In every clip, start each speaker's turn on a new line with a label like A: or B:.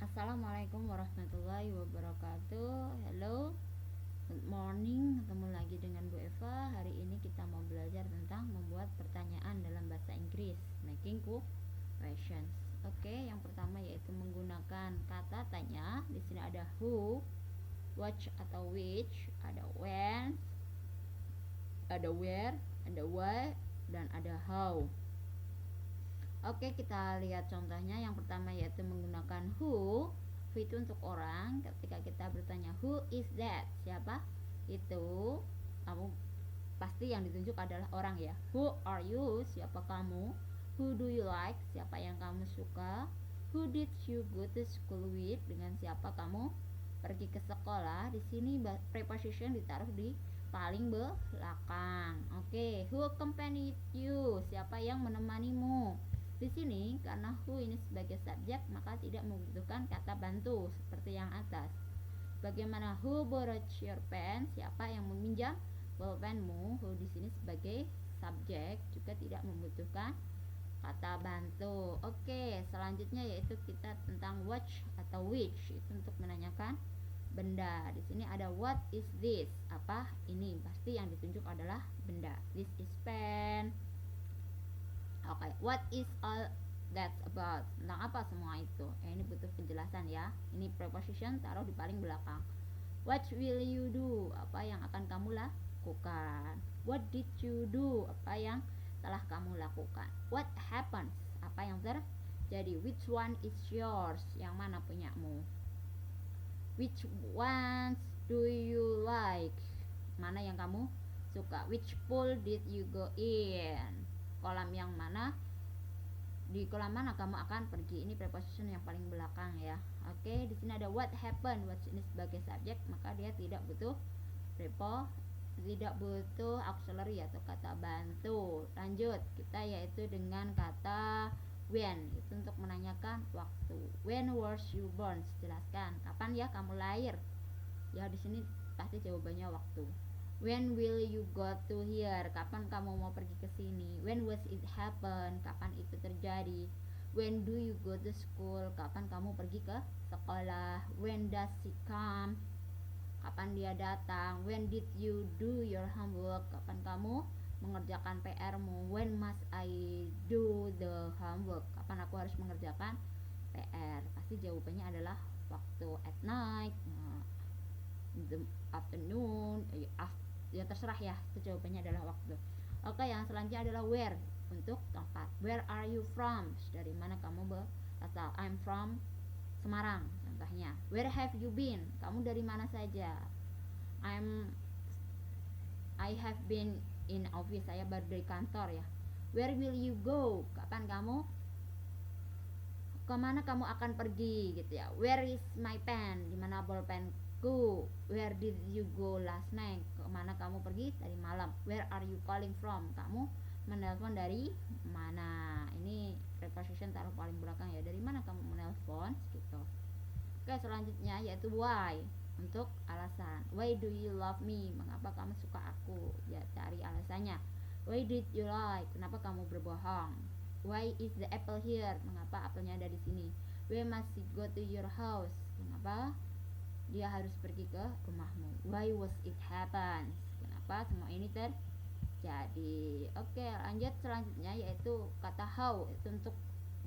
A: Assalamualaikum warahmatullahi wabarakatuh. Hello, good morning. Ketemu lagi dengan Bu Eva. Hari ini kita mau belajar tentang membuat pertanyaan dalam bahasa Inggris, making questions. Oke, yang pertama yaitu menggunakan kata tanya. Di sini ada who, which atau which, ada when, ada where, ada why, dan ada how. Oke, kita lihat contohnya. Yang pertama yaitu menggunakan who. Who itu untuk orang. Ketika kita bertanya who is that, siapa itu, kamu pasti yang ditunjuk adalah orang ya. Who are you, siapa kamu. Who do you like, siapa yang kamu suka. Who did you go to school with, dengan siapa kamu pergi ke sekolah. Di sini preposition ditaruh di paling belakang. Oke, who accompanied you, siapa yang menemanimu. Di sini karena who ini sebagai subjek maka tidak membutuhkan kata bantu seperti yang atas. Bagaimana who borrowed your pen, siapa yang meminjam pulpenmu. Who di sini sebagai subjek juga tidak membutuhkan kata bantu. Oke, selanjutnya yaitu kita tentang which atau which, itu untuk menanyakan benda. Di sini ada what is this, apa ini, pasti yang ditunjuk adalah benda. This is pen. Oke, what is all that about, tentang apa semua itu. Ini butuh penjelasan ya. Ini preposition taruh di paling belakang. What will you do, apa yang akan kamu lakukan. What did you do, apa yang telah kamu lakukan. What happens, apa yang terjadi. Which one is yours, yang mana punyamu. Which ones do you like, mana yang kamu suka. Which pool did you go in, kolam yang mana, di kolam mana kamu akan pergi. Ini preposition yang paling belakang ya. Oke, di sini ada what happened. What ini sebagai subjek maka dia tidak butuh tidak butuh auxiliary atau kata bantu. Lanjut, kita yaitu dengan kata when, itu untuk menanyakan waktu. When was you born, jelaskan kapan ya kamu lahir. Ya di sini pasti jawabannya waktu. When will you go to here, kapan kamu mau pergi ke sini. When was it happen, kapan itu terjadi. When do you go to school, kapan kamu pergi ke sekolah. When does he come, kapan dia datang. When did you do your homework, kapan kamu mengerjakan PR-mu. When must I do the homework, kapan aku harus mengerjakan PR. Pasti jawabannya adalah waktu. At night, the afternoon, ya terserah ya, itu jawabannya adalah waktu. Oke, yang selanjutnya adalah where, untuk tempat. Where are you from, dari mana kamu berasal. I'm from Semarang contohnya. Where have you been, kamu dari mana saja. I have been in office, saya baru dari kantor ya. Where will you go, kapan kamu, kemana kamu akan pergi gitu ya. Where is my pen, dimana bolpenku. Where did you go last night, kemana kamu pergi tadi malam. Where are you calling from, kamu menelpon dari mana. Ini preposition taruh paling belakang ya, dari mana kamu menelpon gitu. Oke, selanjutnya yaitu why, untuk alasan. Why do you love me, mengapa kamu suka aku, ya cari alasannya. Why did you lie, kenapa kamu berbohong. Why is the apple here, mengapa apelnya ada di sini. Why must he go to your house, kenapa dia harus pergi ke rumahmu. Why was it happen, kenapa semua ini terjadi. Oke, lanjut selanjutnya yaitu kata how, itu untuk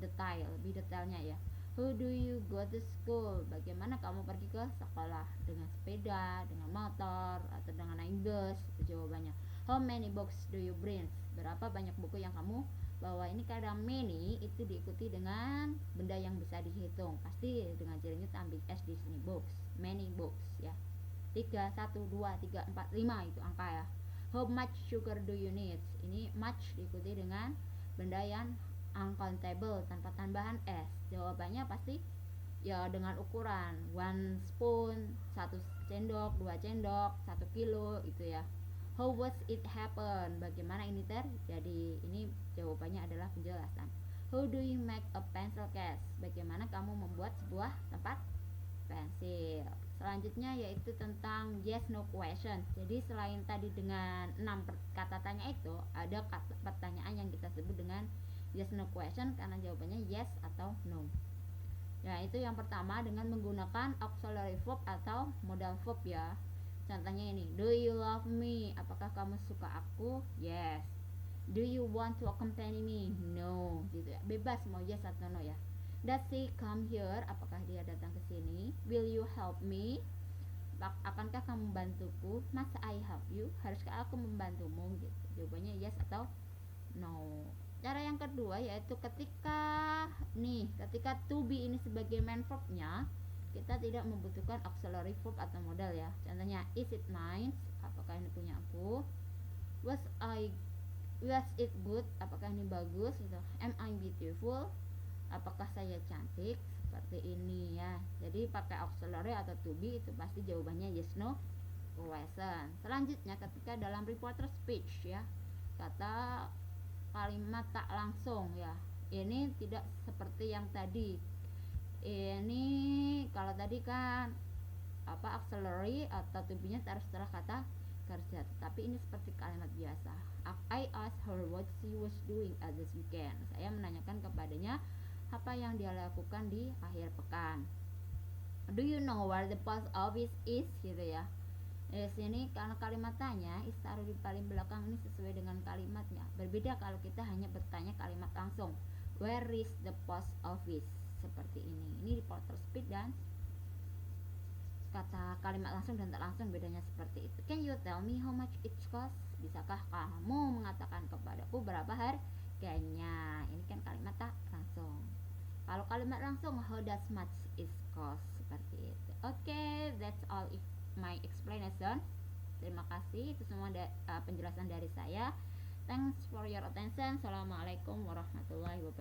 A: detail, lebih detailnya ya. How do you go to school, bagaimana kamu pergi ke sekolah. Dengan sepeda, dengan motor, atau dengan naik bus, itu jawabannya. How many books do you bring, berapa banyak buku yang kamu bawa. Ini kadang many itu diikuti dengan benda yang bisa dihitung, pasti dengan jarinya ambil S di sini. Books, many books ya. 3, 1, 2, 3, 4, 5 itu angka ya. How much sugar do you need, ini much diikuti dengan benda yang uncountable tanpa tambahan S. Jawabannya pasti ya dengan ukuran 1 spoon, 1 sendok, 2 sendok, 1 kilo gitu ya. How was it happen, bagaimana ini terjadi. Ini jawabannya adalah penjelasan. How do you make a pencil case, bagaimana kamu membuat sebuah tempat pensil. Selanjutnya yaitu tentang yes no question. Jadi selain tadi dengan 6 kata tanya itu, ada pertanyaan yang kita sebut dengan yes no question karena jawabannya yes atau no. Ya, itu yang pertama dengan menggunakan auxiliary verb atau modal verb ya. Contohnya ini, do you love me? Apakah kamu suka aku? Yes. Do you want to accompany me? No, gitu ya. Bebas mau yes atau no ya. Does he come here? Apakah dia datang ke sini? Will you help me? Akankah kamu membantuku? Must I help you? Haruskah aku membantumu? Gitu. Jawabannya yes atau no. Cara yang kedua yaitu ketika to be ini sebagai main verbnya, kita tidak membutuhkan auxiliary verb atau modal ya. Contohnya, is it nice? Apakah ini punya aku? Was it good? Apakah ini bagus? Gitu. Am I beautiful? Apakah saya cantik? Seperti ini ya. Jadi pakai auxiliary atau to be itu pasti jawabannya yes no question. Selanjutnya ketika dalam reporter speech ya, kata kalimat tak langsung ya. Ini tidak seperti yang tadi. Ini kalau tadi kan auxiliary atau to be-nya taruh setelah kata kerja, tapi ini seperti kalimat biasa. I asked her what she was doing at this weekend. Saya menanyakan kepadanya apa yang dia lakukan di akhir pekan. Do you know where the post office is? Gitu ya. Di sini karena kalimat tanya taruh di paling belakang ini sesuai dengan kalimatnya. Berbeda kalau kita hanya bertanya kalimat langsung. Where is the post office? Seperti ini. Ini reporter speech dan kata kalimat langsung dan tak langsung bedanya seperti itu. Can you tell me how much it cost? Bisakah kamu mengatakan kepadaku berapa harganya? Ini kan kalimat tak langsung. Kalau kalimat langsung, how does much it cost? Seperti itu. Oke, that's all my explanation. Terima kasih, itu semua penjelasan dari saya. Thanks for your attention. Assalamualaikum warahmatullahi wabarakatuh.